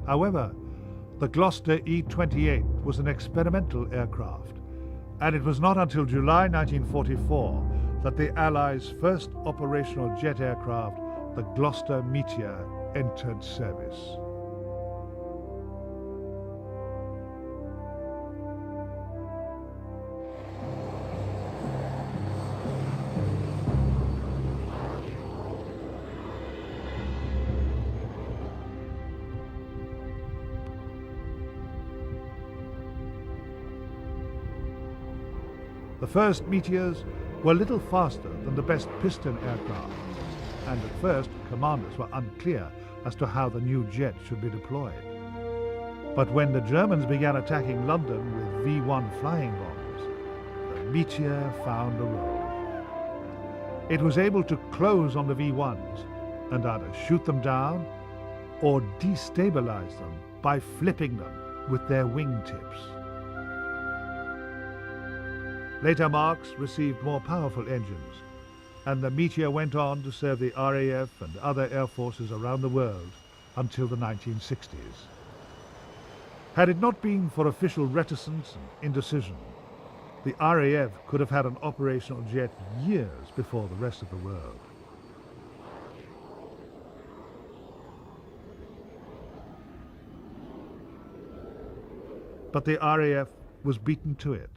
However, the Gloucester E-28 was an experimental aircraft, and it was not until July 1944 that the Allies' first operational jet aircraft, the Gloucester Meteor, entered service. The first Meteors were little faster than the best piston aircraft, and at first commanders were unclear as to how the new jet should be deployed. But when the Germans began attacking London with V-1 flying bombs, the Meteor found a role. It was able to close on the V-1s and either shoot them down or destabilize them by flipping them with their wingtips. Later Marks received more powerful engines, and the Meteor went on to serve the RAF and other air forces around the world until the 1960s. Had it not been for official reticence and indecision, the RAF could have had an operational jet years before the rest of the world. But the RAF was beaten to it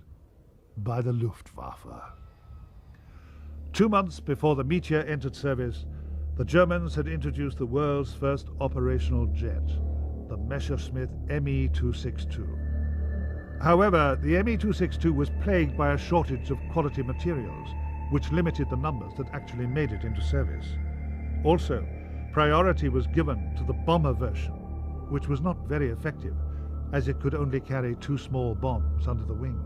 by the Luftwaffe. 2 months before the Meteor entered service, the Germans had introduced the world's first operational jet, the Messerschmitt Me-262. However, the Me-262 was plagued by a shortage of quality materials, which limited the numbers that actually made it into service. Also, priority was given to the bomber version, which was not very effective, as it could only carry 2 small bombs under the wings.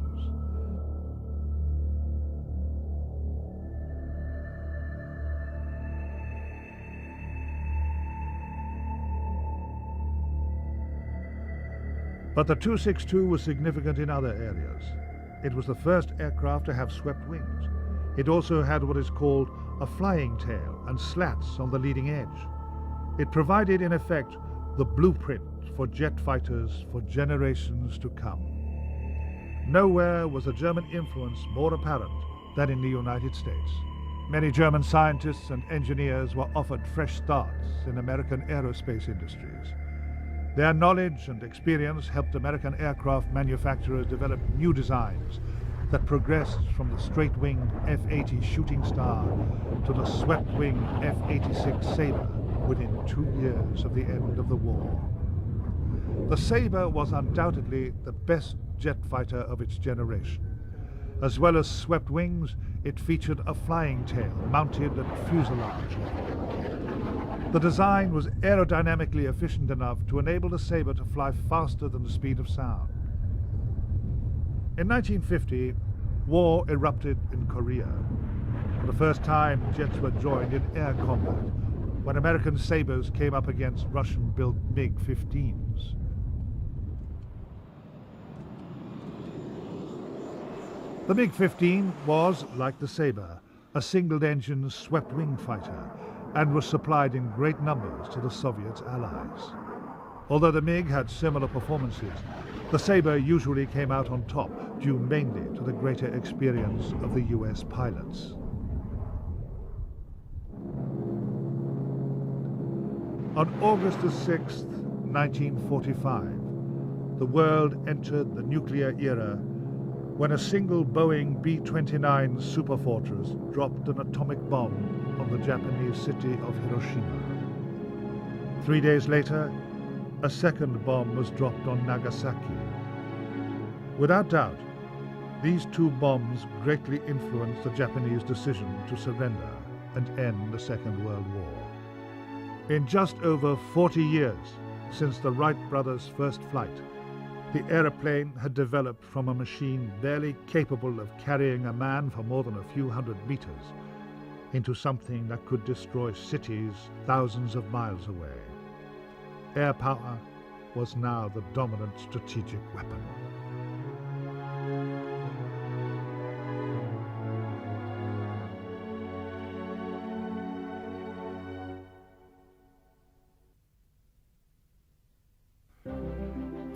But the 262 was significant in other areas. It was the first aircraft to have swept wings. It also had what is called a flying tail and slats on the leading edge. It provided, in effect, the blueprint for jet fighters for generations to come. Nowhere was the German influence more apparent than in the United States. Many German scientists and engineers were offered fresh starts in American aerospace industries. Their knowledge and experience helped American aircraft manufacturers develop new designs that progressed from the straight-wing F-80 Shooting Star to the swept-wing F-86 Sabre within 2 years of the end of the war. The Sabre was undoubtedly the best jet fighter of its generation. As well as swept wings, it featured a flying tail mounted at fuselage level. The design was aerodynamically efficient enough to enable the Sabre to fly faster than the speed of sound. In 1950, war erupted in Korea. For the first time, jets were joined in air combat when American Sabres came up against Russian-built MiG-15s. The MiG-15 was, like the Sabre, a single-engine swept-wing fighter, and was supplied in great numbers to the Soviets' allies. Although the MiG had similar performances, the Sabre usually came out on top, due mainly to the greater experience of the US pilots. On August 6, 1945, the world entered the nuclear era when a single Boeing B-29 Superfortress dropped an atomic bomb on the Japanese city of Hiroshima. 3 days later, a second bomb was dropped on Nagasaki. Without doubt, these 2 bombs greatly influenced the Japanese decision to surrender and end the Second World War. In just over 40 years since the Wright brothers' first flight, the aeroplane had developed from a machine barely capable of carrying a man for more than a few hundred meters into something that could destroy cities thousands of miles away. Air power was now the dominant strategic weapon.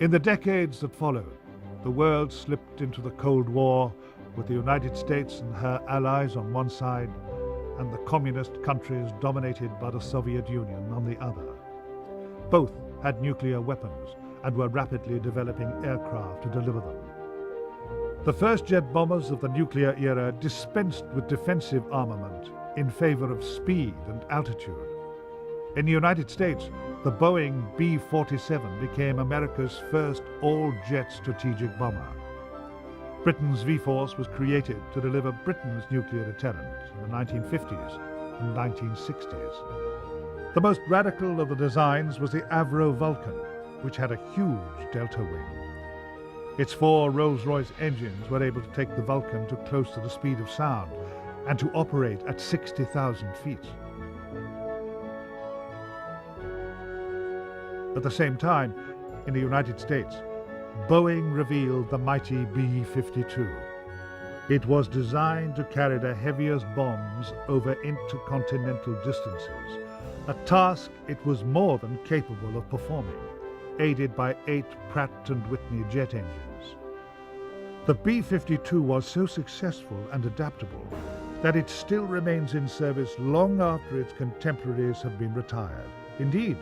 In the decades that followed, the world slipped into the Cold War with the United States and her allies on one side and the communist countries dominated by the Soviet Union on the other. Both had nuclear weapons and were rapidly developing aircraft to deliver them. The first jet bombers of the nuclear era dispensed with defensive armament in favor of speed and altitude. In the United States, the Boeing B-47 became America's first all-jet strategic bomber. Britain's V-Force was created to deliver Britain's nuclear deterrent in the 1950s and 1960s. The most radical of the designs was the Avro Vulcan, which had a huge delta wing. Its 4 Rolls-Royce engines were able to take the Vulcan to close to the speed of sound and to operate at 60,000 feet. At the same time, in the United States, Boeing revealed the mighty B-52. It was designed to carry the heaviest bombs over intercontinental distances, a task it was more than capable of performing, aided by 8 Pratt & Whitney jet engines. The B-52 was so successful and adaptable that it still remains in service long after its contemporaries have been retired. Indeed,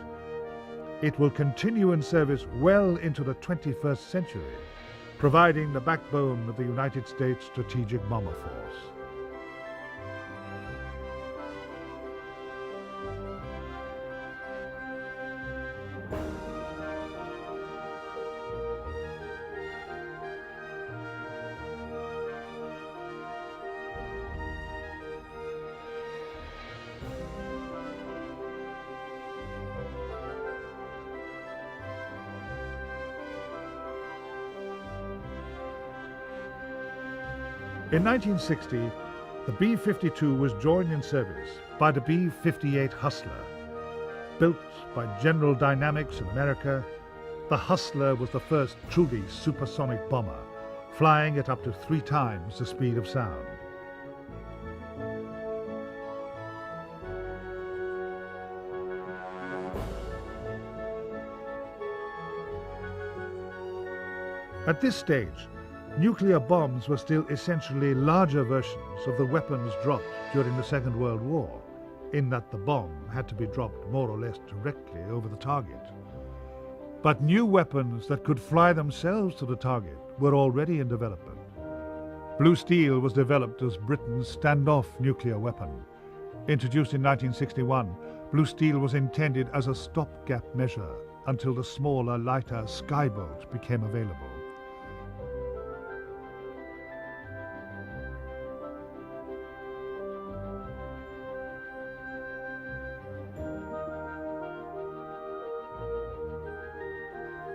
it will continue in service well into the 21st century, providing the backbone of the United States Strategic Bomber Force. In 1960, the B-52 was joined in service by the B-58 Hustler. Built by General Dynamics in America, the Hustler was the first truly supersonic bomber, flying at up to 3 times the speed of sound. At this stage, nuclear bombs were still essentially larger versions of the weapons dropped during the Second World War, in that the bomb had to be dropped more or less directly over the target. But new weapons that could fly themselves to the target were already in development. Blue steel was developed as Britain's standoff nuclear weapon. Introduced in 1961, blue steel was intended as a stopgap measure until the smaller, lighter Skybolt became available.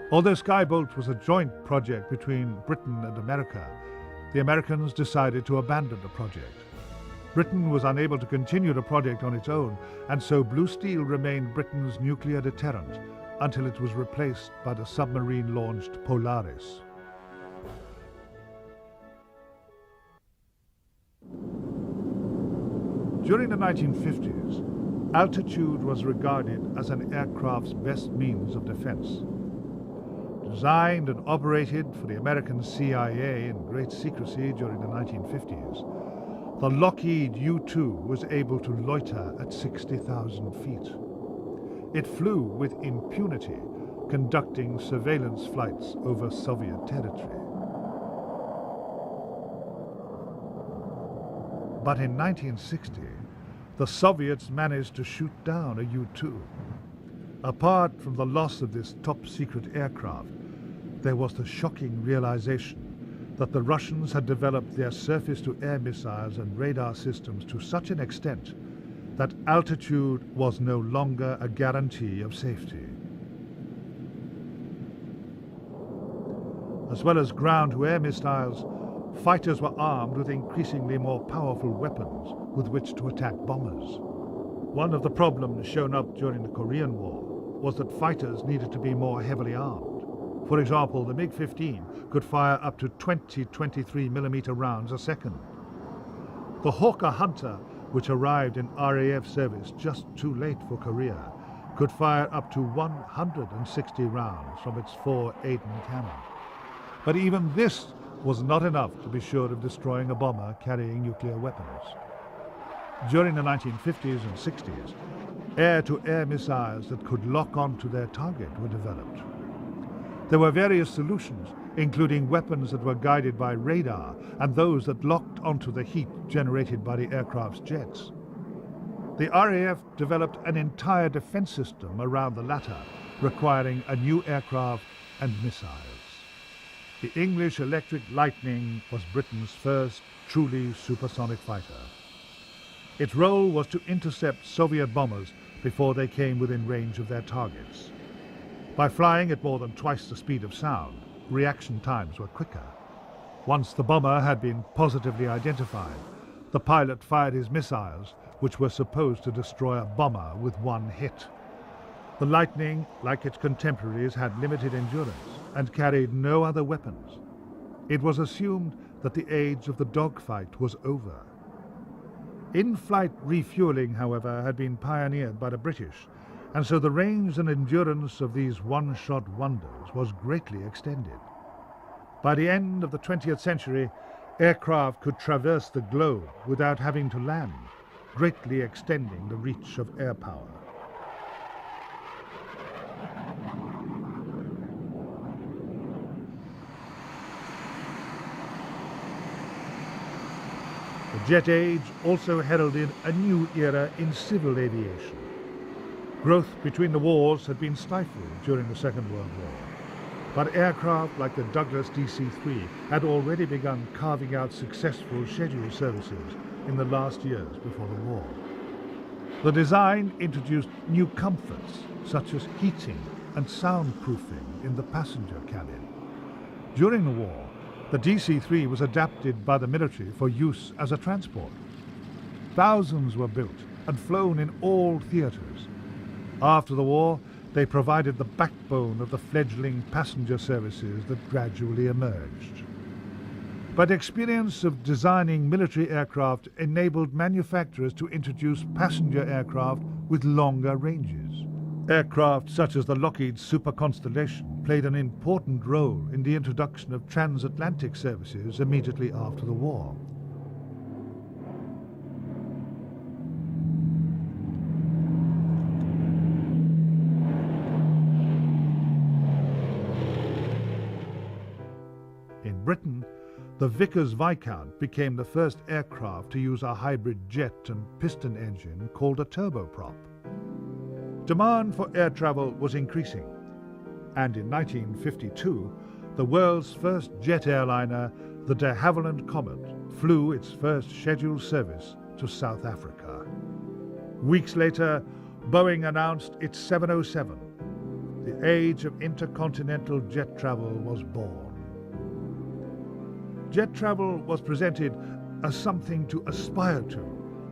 Although Skybolt was a joint project between Britain and America, the Americans decided to abandon the project. Britain was unable to continue the project on its own, and so blue steel remained Britain's nuclear deterrent until it was replaced by the submarine-launched Polaris. During the 1950s, altitude was regarded as an aircraft's best means of defense. Designed and operated for the American CIA in great secrecy during the 1950s, the Lockheed U-2 was able to loiter at 60,000 feet. It flew with impunity, conducting surveillance flights over Soviet territory. But in 1960, the Soviets managed to shoot down a U-2. Apart from the loss of this top-secret aircraft, there was the shocking realization that the Russians had developed their surface-to-air missiles and radar systems to such an extent that altitude was no longer a guarantee of safety. As well as ground-to-air missiles, fighters were armed with increasingly more powerful weapons with which to attack bombers. One of the problems shown up during the Korean War was that fighters needed to be more heavily armed. For example, the MiG-15 could fire up to 20 23mm rounds a second. The Hawker Hunter, which arrived in RAF service just too late for Korea, could fire up to 160 rounds from its 4 Aden cannons. But even this was not enough to be sure of destroying a bomber carrying nuclear weapons. During the 1950s and 60s, air-to-air missiles that could lock onto their target were developed. There were various solutions, including weapons that were guided by radar and those that locked onto the heat generated by the aircraft's jets. The RAF developed an entire defense system around the latter, requiring a new aircraft and missiles. The English Electric Lightning was Britain's first truly supersonic fighter. Its role was to intercept Soviet bombers before they came within range of their targets. By flying at more than twice the speed of sound, reaction times were quicker. Once the bomber had been positively identified, the pilot fired his missiles, which were supposed to destroy a bomber with one hit. The Lightning, like its contemporaries, had limited endurance and carried no other weapons. It was assumed that the age of the dogfight was over. In-flight refueling, however, had been pioneered by the British, and so the range and endurance of these one-shot wonders was greatly extended. By the end of the 20th century, aircraft could traverse the globe without having to land, greatly extending the reach of air power. The jet age also heralded a new era in civil aviation. Growth between the wars had been stifled during the Second World War, but aircraft like the Douglas DC-3 had already begun carving out successful scheduled services in the last years before the war. The design introduced new comforts such as heating and soundproofing in the passenger cabin. During the war, the DC-3 was adapted by the military for use as a transport. Thousands were built and flown in all theaters. After the war, they provided the backbone of the fledgling passenger services that gradually emerged. But experience of designing military aircraft enabled manufacturers to introduce passenger aircraft with longer ranges. Aircraft such as the Lockheed Super Constellation played an important role in the introduction of transatlantic services immediately after the war. In Britain, the Vickers Viscount became the first aircraft to use a hybrid jet and piston engine called a turboprop. Demand for air travel was increasing, and in 1952, the world's first jet airliner, the de Havilland Comet, flew its first scheduled service to South Africa. Weeks later, Boeing announced its 707. The age of intercontinental jet travel was born. Jet travel was presented as something to aspire to,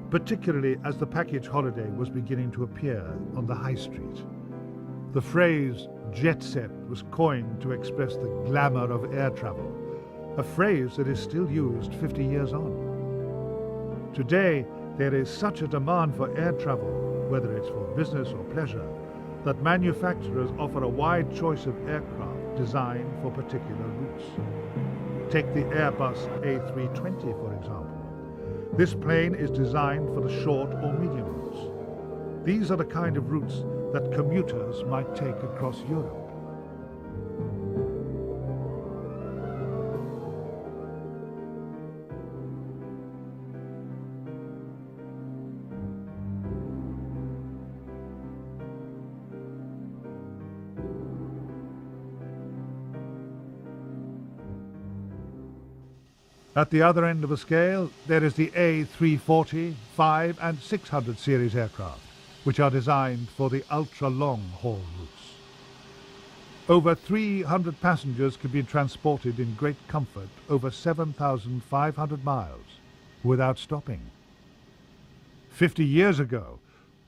particularly as the package holiday was beginning to appear on the high street. The phrase jet set was coined to express the glamour of air travel, a phrase that is still used 50 years on. Today, there is such a demand for air travel, whether it's for business or pleasure, that manufacturers offer a wide choice of aircraft designed for particular routes. Take the Airbus A320, for example. This plane is designed for the short or medium routes. These are the kind of routes that commuters might take across Europe. At the other end of the scale, there is the A340, 5 and 600 series aircraft, which are designed for the ultra-long haul routes. Over 300 passengers can be transported in great comfort over 7,500 miles without stopping. 50 years ago,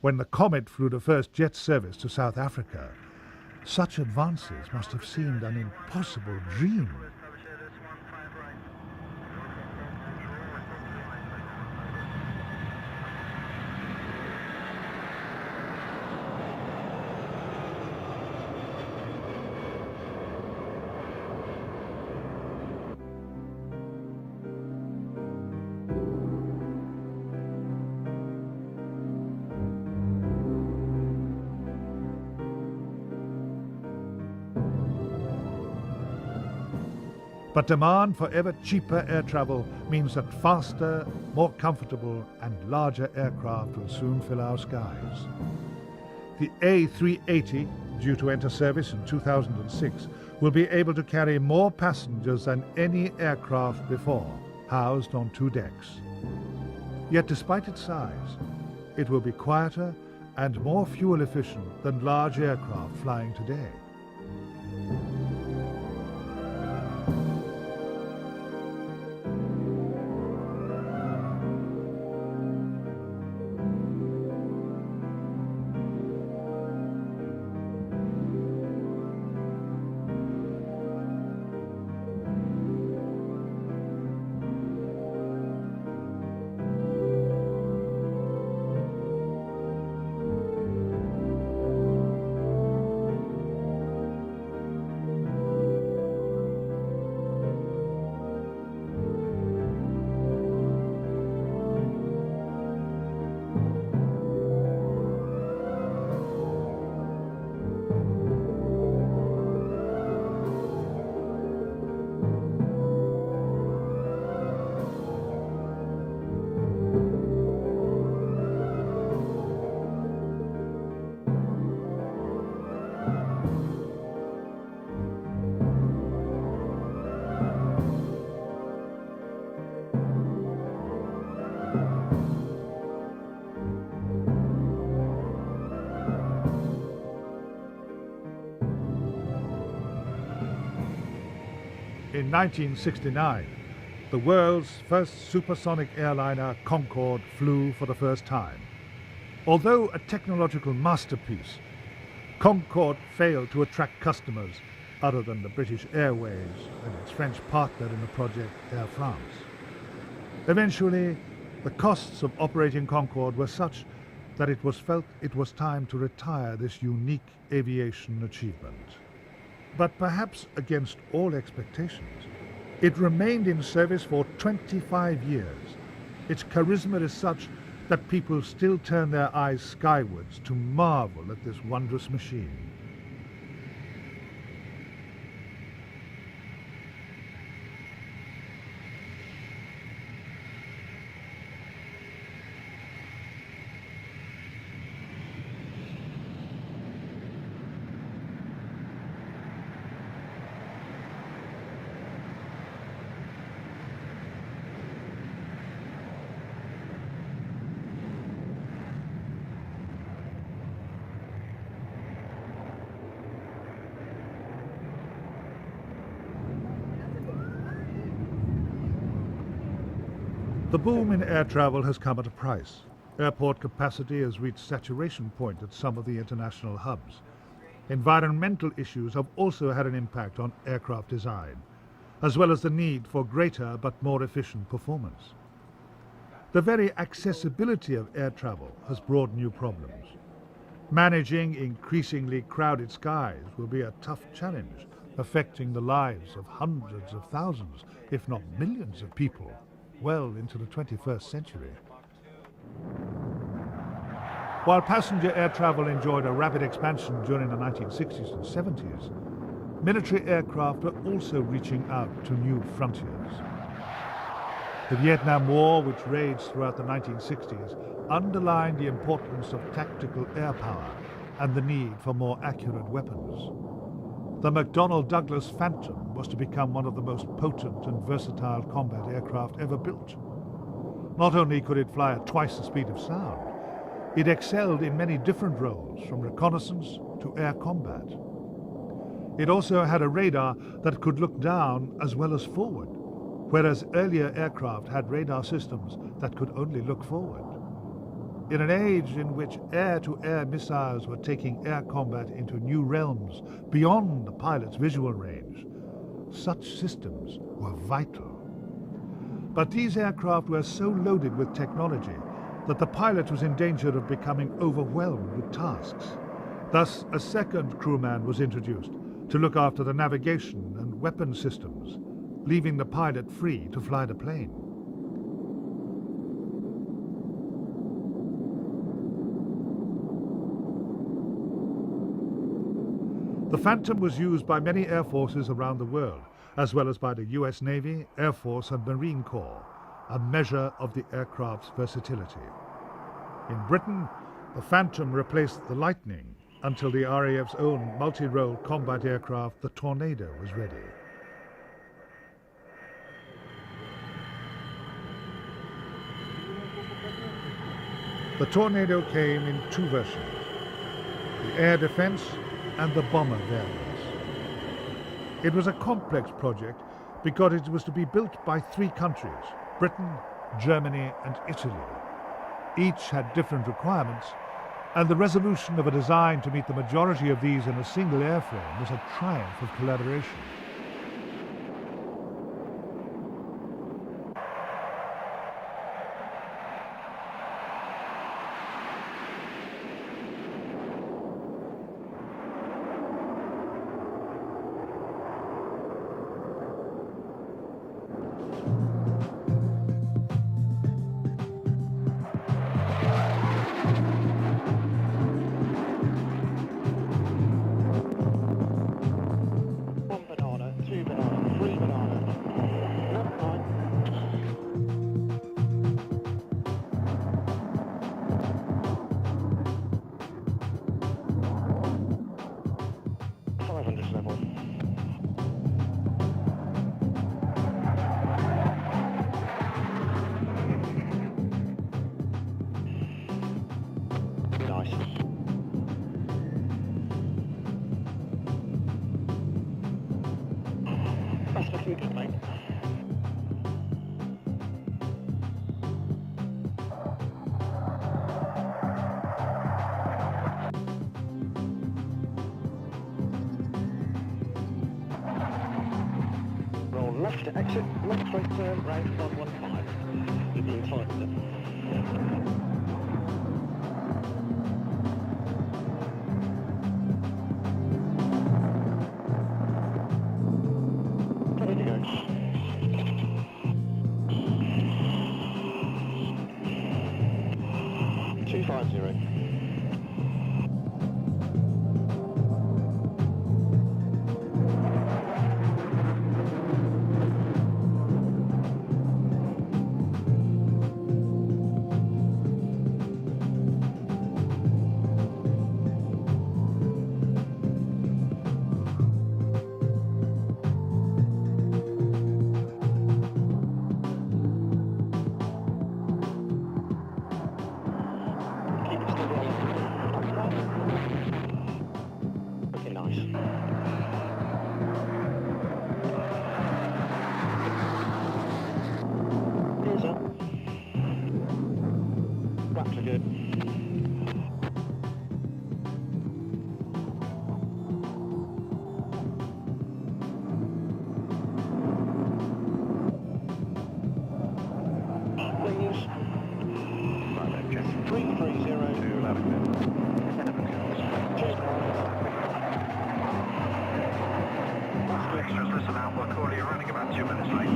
when the Comet flew the first jet service to South Africa, such advances must have seemed an impossible dream. But demand for ever cheaper air travel means that faster, more comfortable and larger aircraft will soon fill our skies. The A380, due to enter service in 2006, will be able to carry more passengers than any aircraft before, housed on 2 decks. Yet despite its size, it will be quieter and more fuel efficient than large aircraft flying today. In 1969, the world's first supersonic airliner, Concorde, flew for the first time. Although a technological masterpiece, Concorde failed to attract customers other than the British Airways and its French partner in the project, Air France. Eventually, the costs of operating Concorde were such that it was felt it was time to retire this unique aviation achievement. But perhaps against all expectations, it remained in service for 25 years. Its charisma is such that people still turn their eyes skywards to marvel at this wondrous machine. The boom in air travel has come at a price. Airport capacity has reached saturation point at some of the international hubs. Environmental issues have also had an impact on aircraft design, as well as the need for greater but more efficient performance. The very accessibility of air travel has brought new problems. Managing increasingly crowded skies will be a tough challenge, affecting the lives of hundreds of thousands, if not millions of people, well into the 21st century. While passenger air travel enjoyed a rapid expansion during the 1960s and 70s, military aircraft are also reaching out to new frontiers. The Vietnam War, which raged throughout the 1960s, underlined the importance of tactical air power and the need for more accurate weapons. The McDonnell Douglas Phantom was to become one of the most potent and versatile combat aircraft ever built. Not only could it fly at twice the speed of sound, it excelled in many different roles, from reconnaissance to air combat. It also had a radar that could look down as well as forward, whereas earlier aircraft had radar systems that could only look forward. In an age in which air-to-air missiles were taking air combat into new realms beyond the pilot's visual range, such systems were vital. But these aircraft were so loaded with technology that the pilot was in danger of becoming overwhelmed with tasks. Thus, a second crewman was introduced to look after the navigation and weapon systems, leaving the pilot free to fly the plane. The Phantom was used by many air forces around the world, as well as by the US Navy, Air Force and Marine Corps, a measure of the aircraft's versatility. In Britain, the Phantom replaced the Lightning until the RAF's own multi-role combat aircraft, the Tornado, was ready. The Tornado came in two versions, the air defense and the bomber variants. It was a complex project because it was to be built by three countries, Britain, Germany and Italy. Each had different requirements, and the resolution of a design to meet the majority of these in a single airframe was a triumph of collaboration. That's looking good, mate. Roll left to exit, left straight turn, round 115. You're being tightened. Ready to go. 250. Looking nice. Ears up. Wraps are good. Wings. Right there, Jess. 330 to lavender. Extras, listen out, we'll call you running about 2 minutes late.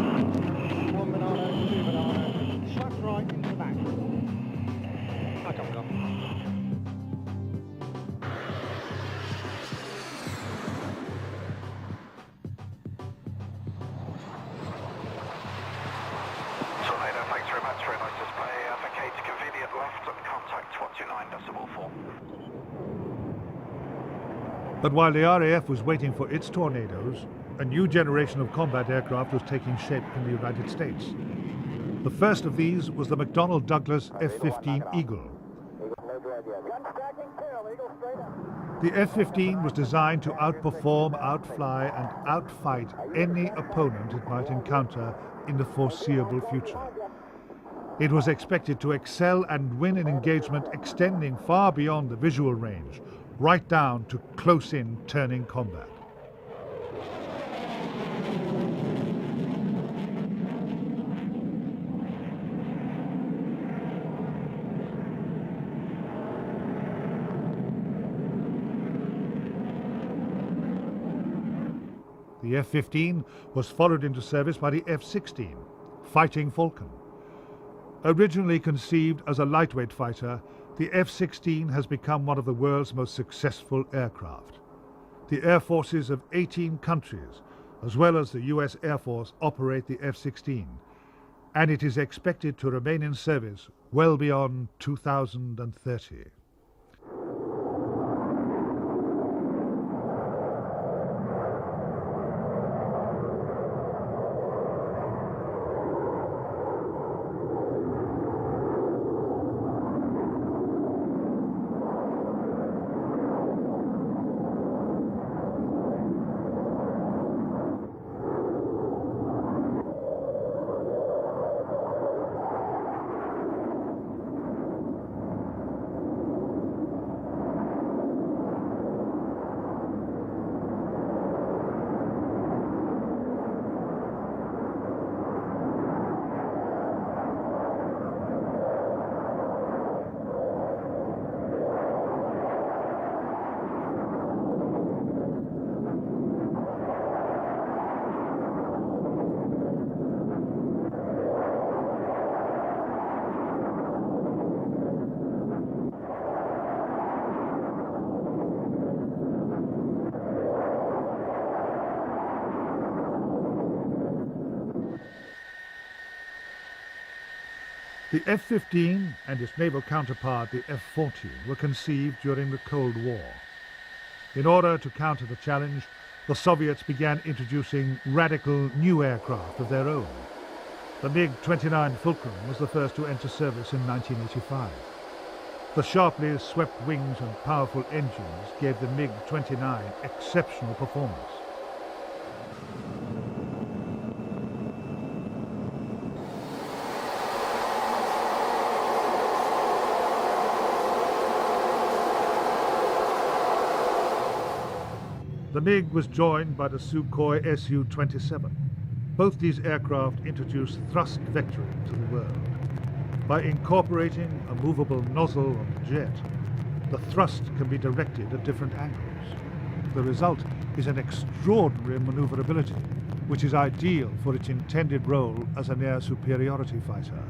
1 banana, 2 banana, slap right into the back. I come on. Tornado, thanks very much, very nice display. Advocate convenient left and contact 29.4. But while the RAF was waiting for its Tornadoes, a new generation of combat aircraft was taking shape in the United States. The first of these was the McDonnell Douglas F-15 Eagle. The F-15 was designed to outperform, outfly and outfight any opponent it might encounter in the foreseeable future. It was expected to excel and win an engagement extending far beyond the visual range, right down to close-in turning combat. The F-15 was followed into service by the F-16, Fighting Falcon. Originally conceived as a lightweight fighter, the F-16 has become one of the world's most successful aircraft. The air forces of 18 countries as well as the US Air Force, operate the F-16, and it is expected to remain in service well beyond 2030. The F-15 and its naval counterpart, the F-14, were conceived during the Cold War. In order to counter the challenge, the Soviets began introducing radical new aircraft of their own. The MiG-29 Fulcrum was the first to enter service in 1985. The sharply swept wings and powerful engines gave the MiG-29 exceptional performance. The MiG was joined by the Sukhoi Su-27. Both these aircraft introduced thrust vectoring to the world. By incorporating a movable nozzle on the jet, the thrust can be directed at different angles. The result is an extraordinary maneuverability, which is ideal for its intended role as an air superiority fighter.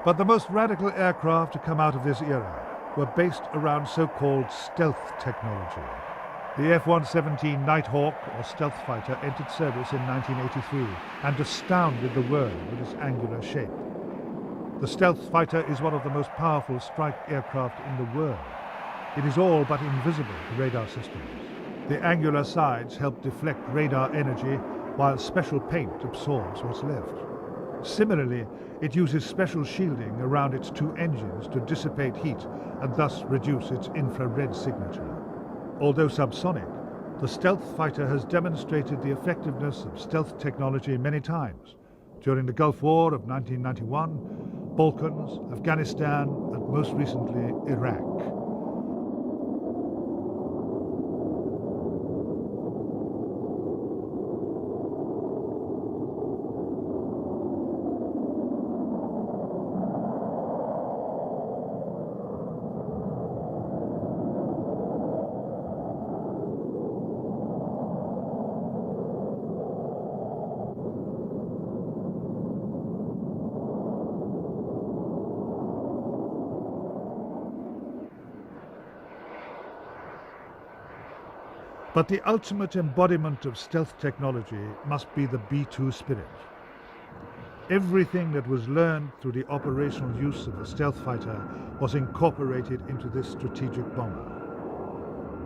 But the most radical aircraft to come out of this era were based around so-called stealth technology. The F-117 Nighthawk, or stealth fighter, entered service in 1983 and astounded the world with its angular shape. The stealth fighter is one of the most powerful strike aircraft in the world. It is all but invisible to radar systems. The angular sides help deflect radar energy, while special paint absorbs what's left. Similarly, it uses special shielding around its two engines to dissipate heat and thus reduce its infrared signature. Although subsonic, the stealth fighter has demonstrated the effectiveness of stealth technology many times, during the Gulf War of 1991, Balkans, Afghanistan, and most recently, Iraq. But the ultimate embodiment of stealth technology must be the B-2 spirit. Everything that was learned through the operational use of the stealth fighter was incorporated into this strategic bomber.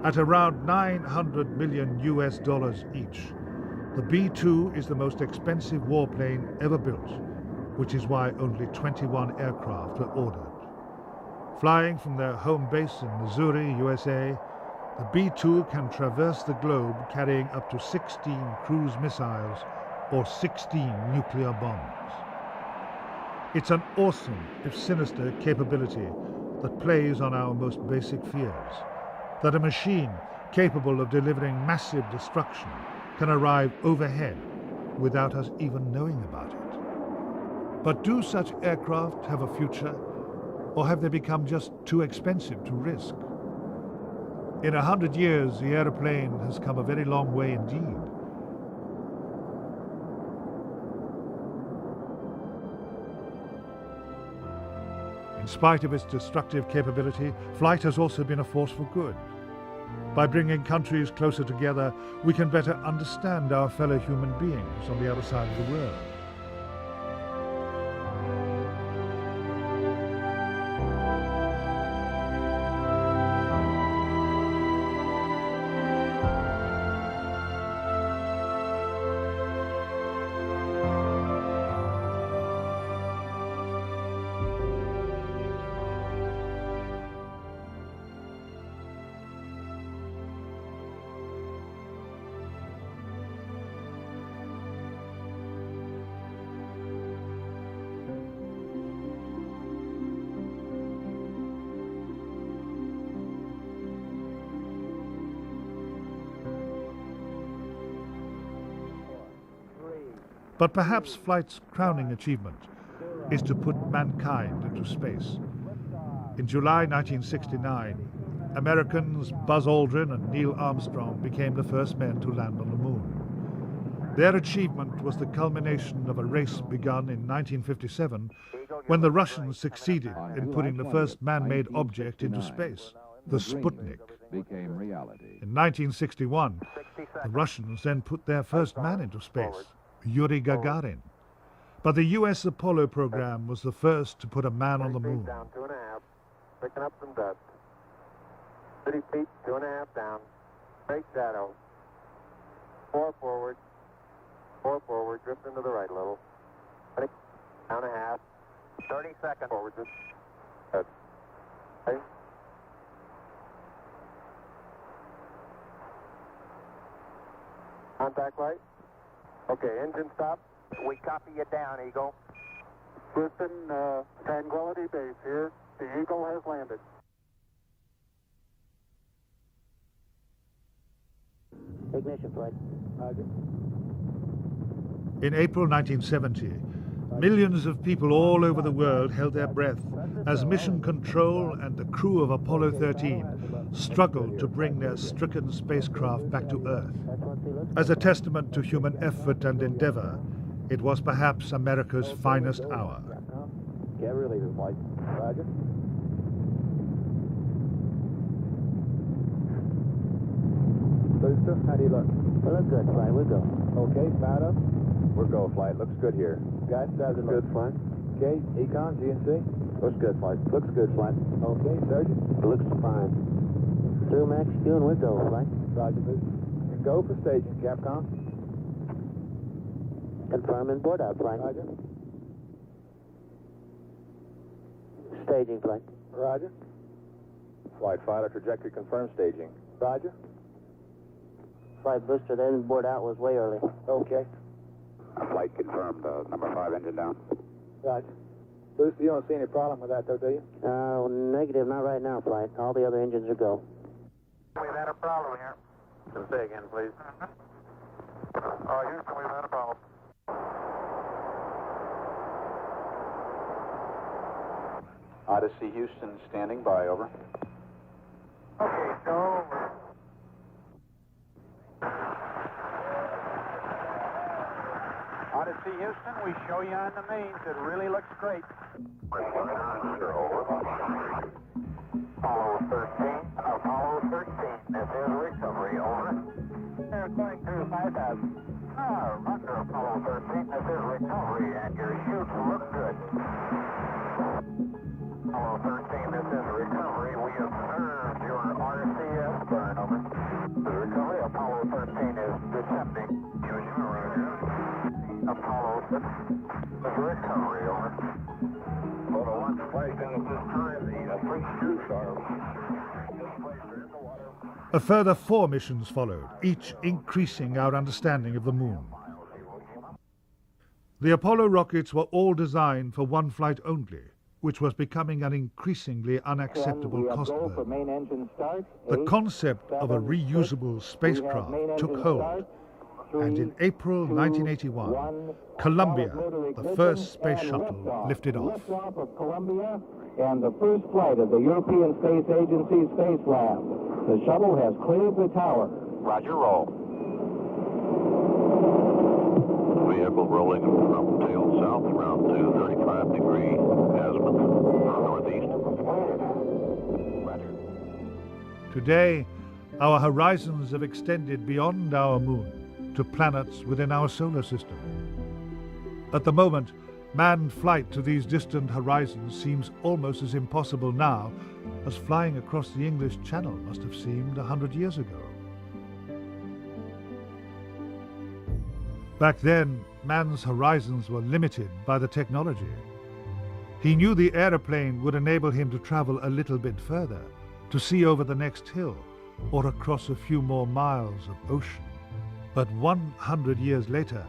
At around $900 million each, the B-2 is the most expensive warplane ever built, which is why only 21 aircraft were ordered. Flying from their home base in Missouri, USA, the B-2 can traverse the globe carrying up to 16 cruise missiles or 16 nuclear bombs. It's an awesome, if sinister, capability that plays on our most basic fears. That a machine capable of delivering massive destruction can arrive overhead, without us even knowing about it. But do such aircraft have a future, or have they become just too expensive to risk? In 100 years, the aeroplane has come a very long way indeed. In spite of its destructive capability, flight has also been a force for good. By bringing countries closer together, we can better understand our fellow human beings on the other side of the world. But perhaps flight's crowning achievement is to put mankind into space. In July 1969, Americans Buzz Aldrin and Neil Armstrong became the first men to land on the moon. Their achievement was the culmination of a race begun in 1957 when the Russians succeeded in putting the first man-made object into space, the Sputnik. In 1961, the Russians then put their first man into space, Yuri Gagarin. But the US Apollo program was the first to put a man on the moon. Down 2.5, picking up some dust. 30 feet, 2.5 down. Straight shadow. 4 forward. 4 forward, drift into the right a little. 20, down 1/2. 30 seconds. Forward, just. Good. Okay. Contact light. Okay, engine stop. We copy you down, Eagle. Houston, Tranquility Base here. The Eagle has landed. Ignition flight. In April 1970, millions of people all over the world held their breath as Mission Control and the crew of Apollo 13 struggled to bring their stricken spacecraft back to Earth. As a testament to human effort and endeavor, it was perhaps America's finest hour. Get relief, Mike. Roger. Booster, how do you look? We look good, flight. We'll go. Okay, mount up. We're go, flight. Looks good here. Guys, how's it look? Good, flight. Okay, Econ, GNC. Looks good, flight. Looks good, flight. Okay, Sergeant. Looks fine. Through max Q and we go, flight. Roger, booster. And go for staging, Capcom. Confirm and board out, flight. Roger. Staging, flight. Roger. Flight fighter trajectory confirmed staging. Roger. Flight booster then board out was way early. Okay. Flight confirmed. Number 5 engine down. Roger. Booster, you don't see any problem with that though, do you? Negative, not right now, flight. All the other engines are go. We've had a problem here. Can say again, please. Houston, we've had a problem. Odyssey Houston standing by, over. Okay, go. Odyssey Houston, we show you on the mains. It really looks great. Apollo 13, Apollo 13, this is recovery, over. They're going through 5,000. Under Apollo 13, this is recovery, and your chutes look good. Apollo 13, this is recovery. We observed your RCS burn, over. The recovery, Apollo 13 is Intercepting. Apollo 6, this is recovery, over. Photo 1 placed in at this time, the three chutes are displaced in the water. A further 4 missions followed, each increasing our understanding of the moon. The Apollo rockets were all designed for one flight only, which was becoming an increasingly unacceptable cost burden. The concept of a reusable spacecraft took hold. And in April 1981, Columbia, the first space shuttle, lifted off. Liftoff of Columbia and the first flight of the European Space Agency Space Lab. The shuttle has cleared the tower. Roger, roll. Vehicle rolling from tail south around to 35-degree azimuth northeast. Roger. Today, our horizons have extended beyond our moon to planets within our solar system. At the moment, manned flight to these distant horizons seems almost as impossible now as flying across the English Channel must have seemed 100 years ago. Back then, man's horizons were limited by the technology. He knew the aeroplane would enable him to travel a little bit further, to see over the next hill, or across a few more miles of ocean. But 100 years later,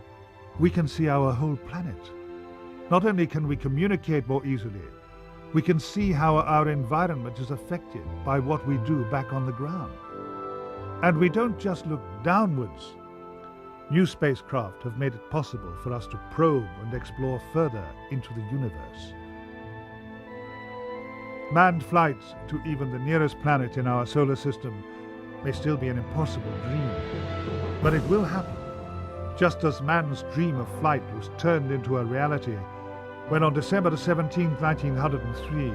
we can see our whole planet. Not only can we communicate more easily, we can see how our environment is affected by what we do back on the ground. And we don't just look downwards. New spacecraft have made it possible for us to probe and explore further into the universe. Manned flights to even the nearest planet in our solar system may still be an impossible dream, but it will happen, just as man's dream of flight was turned into a reality when on December 17, 1903,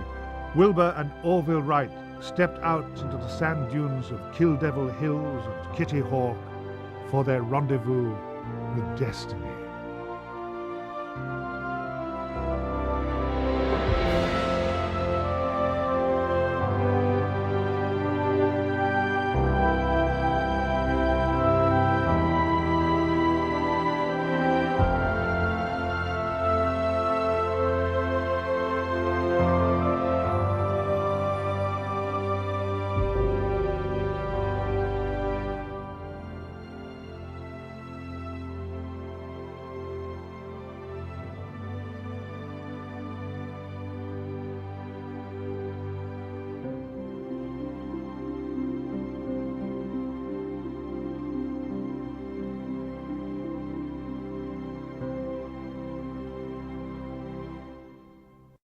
Wilbur and Orville Wright stepped out into the sand dunes of Kill Devil Hills and Kitty Hawk for their rendezvous with destiny.